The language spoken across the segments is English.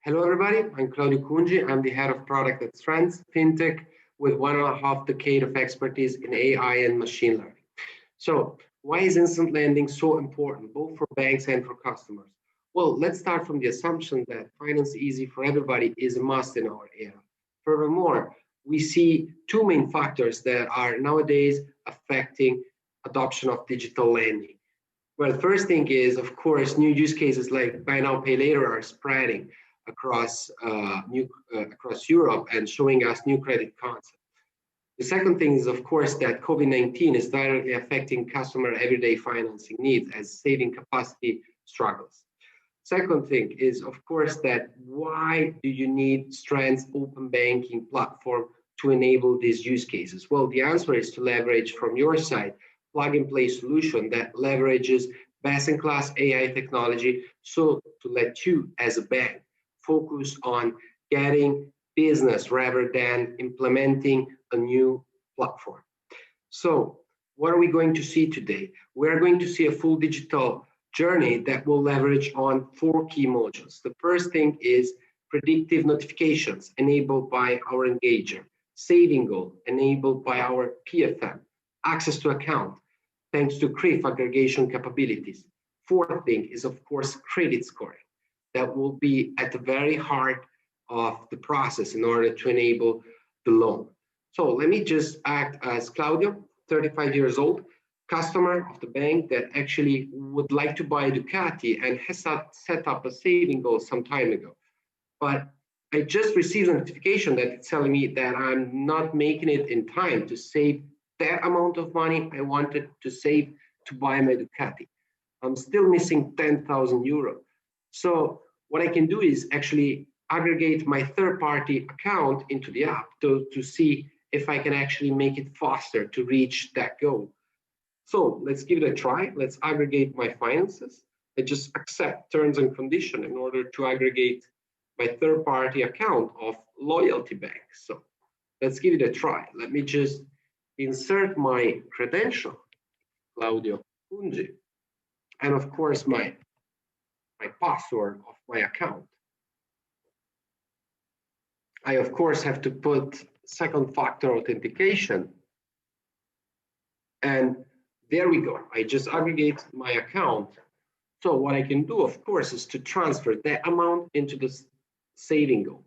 Hello, everybody. I'm Claudio Cungi. I'm the head of product at Strands, fintech with 1.5 decade of expertise in AI and machine learning. So, why is instant lending so important, both for banks and for customers? Well, let's start from the assumption that finance easy for everybody is a must in our era. Furthermore, we see two main factors that are nowadays affecting adoption of digital lending. Well, the first thing is, of course, new use cases like buy now, pay later are spreading across across Europe and showing us new credit concepts. The second thing is, of course, that COVID-19 is directly affecting customer everyday financing needs as saving capacity struggles. Second thing is, of course, that why do you need Strands open banking platform to enable these use cases? Well, the answer is to leverage from your side plug and play solution that leverages best in class AI technology so to let you as a bank focus on getting business rather than implementing a new platform. So what are we going to see today? We're going to see a full digital journey that will leverage on 4 key modules. The first thing is predictive notifications enabled by our engager, saving goal enabled by our PFM, access to account thanks to CRIF aggregation capabilities. Fourth thing is, of course, credit scoring that will be at the very heart of the process in order to enable the loan. So let me just act as Claudio, 35 years old, customer of the bank that actually would like to buy a Ducati and has set up a saving goal some time ago. But I just received a notification that it's telling me that I'm not making it in time to save that amount of money I wanted to save to buy my Ducati. I'm still missing 10,000 euro. So what I can do is actually aggregate my third-party account into the app to see if I can actually make it faster to reach that goal. So let's give it a try. Let's aggregate my finances. I just accept terms and conditions in order to aggregate my third-party account of Loyalty Bank. So let's give it a try. Let me just insert my credential, Claudio Cungi, and of course my password of my account. I, of course, have to put second factor authentication. And there we go. I just aggregate my account. So what I can do, of course, is to transfer that amount into the saving goal.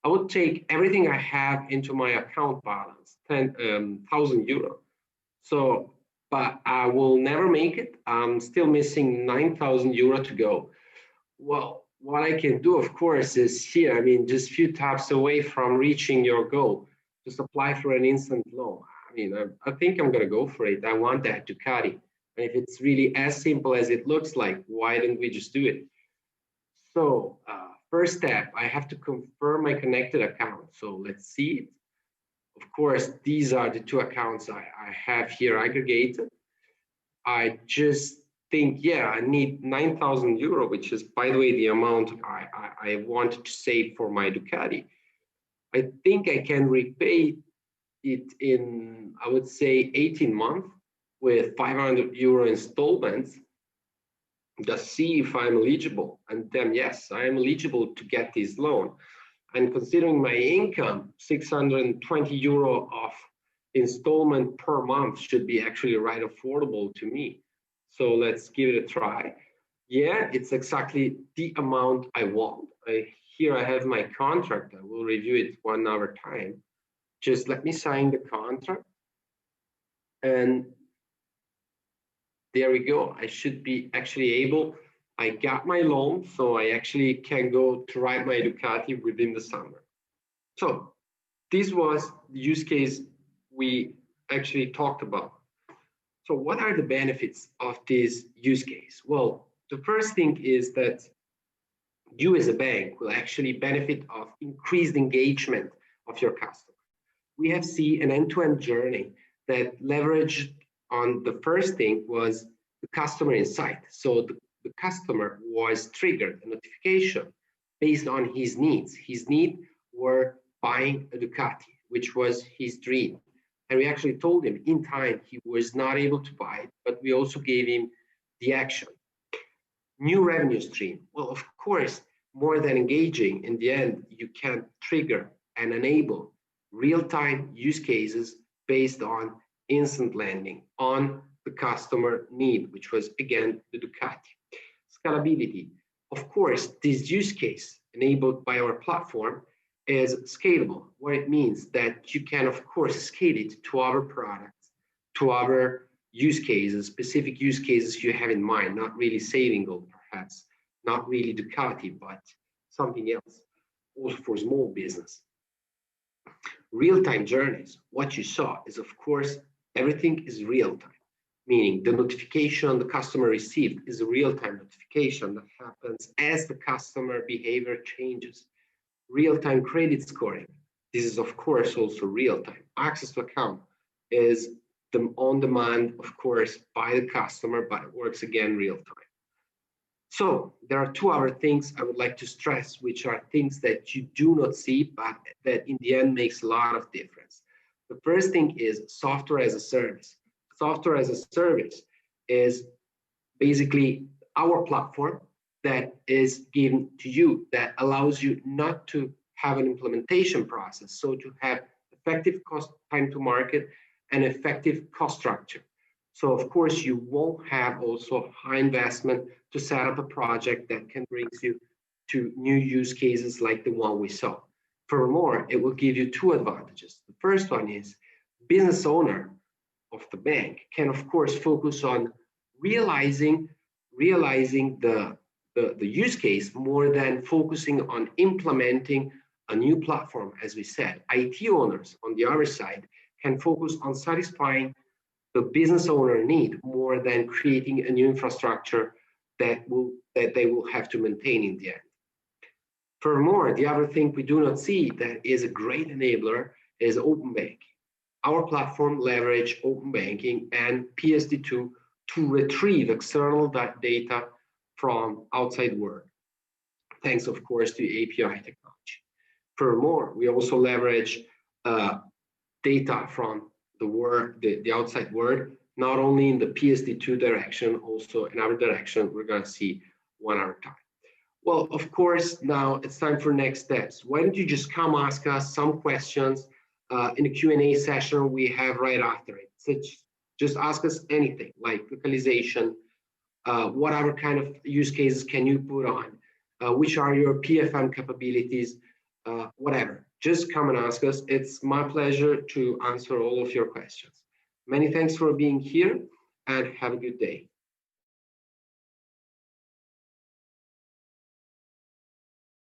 I would take everything I have into my account balance, 10,000 euro. So, but I will never make it. I'm still missing 9,000 euro to go. Well, what I can do, of course, is here, just a few taps away from reaching your goal, just apply for an instant loan. I think I'm going to go for it. I want that Ducati. And if it's really as simple as it looks like, why don't we just do it? So first step, I have to confirm my connected account. So let's see it. Of course, these are the 2 accounts I have here aggregated. I just think, yeah, I need 9,000 euro, which is, by the way, the amount I wanted to save for my Ducati. I think I can repay it in, I would say, 18 months with 500 euro installments. Just see if I'm eligible. And then, yes, I am eligible to get this loan. And considering my income, 620 euro of installment per month should be actually right affordable to me. So let's give it a try. Yeah, it's exactly the amount I want. Here I have my contract. I will review it 1 hour time. Just let me sign the contract. And there we go. I should be actually able, I got my loan, so I actually can go to ride my Ducati within the summer. So this was the use case we actually talked about. So what are the benefits of this use case? Well, the first thing is that you as a bank will actually benefit of increased engagement of your customer. We have seen an end-to-end journey that leveraged on the first thing was the customer insight. So the customer was triggered a notification based on his needs. His needs were buying a Ducati, which was his dream. And we actually told him in time he was not able to buy it, but we also gave him the action. New revenue stream. Well, of course, more than engaging, in the end, you can trigger and enable real-time use cases based on instant lending on the customer need, which was again the Ducati. Scalability. Of course, this use case enabled by our platform is scalable. What it means that you can, of course, scale it to other products, to other use cases, specific use cases you have in mind, not really saving gold, perhaps, not really Ducati, but something else, also for small business. Real-time journeys. What you saw is, of course, everything is real-time, meaning the notification the customer received is a real-time notification that happens as the customer behavior changes. Real-time credit scoring. This is, of course, also real-time. Access to account is the on-demand, of course, by the customer, but it works again real-time. So there are two other things I would like to stress, which are things that you do not see, but that in the end makes a lot of difference. The first thing is software as a service. Software as a service is basically our platform that is given to you that allows you not to have an implementation process, so to have effective cost time to market and effective cost structure. So of course you won't have also high investment to set up a project that can bring you to new use cases like the one we saw. Furthermore, it will give you two advantages. The first one is business owner of the bank can of course focus on realizing the use case more than focusing on implementing a new platform. As we said, IT owners on the other side can focus on satisfying the business owner need more than creating a new infrastructure that they will have to maintain in the end. Furthermore, the other thing we do not see that is a great enabler is open banking. Our platform leverage open banking and PSD2 to retrieve external data from outside world, thanks of course to API technology. Furthermore, we also leverage data from the outside world, not only in the PSD2 direction, also in our direction. We're going to see one at a time. Well, of course, now it's time for next steps. Why don't you just come ask us some questions in the Q&A session we have right after it. So just ask us anything like localization, what other kind of use cases can you put on, which are your PFM capabilities, whatever. Just come and ask us. It's my pleasure to answer all of your questions. Many thanks for being here and have a good day.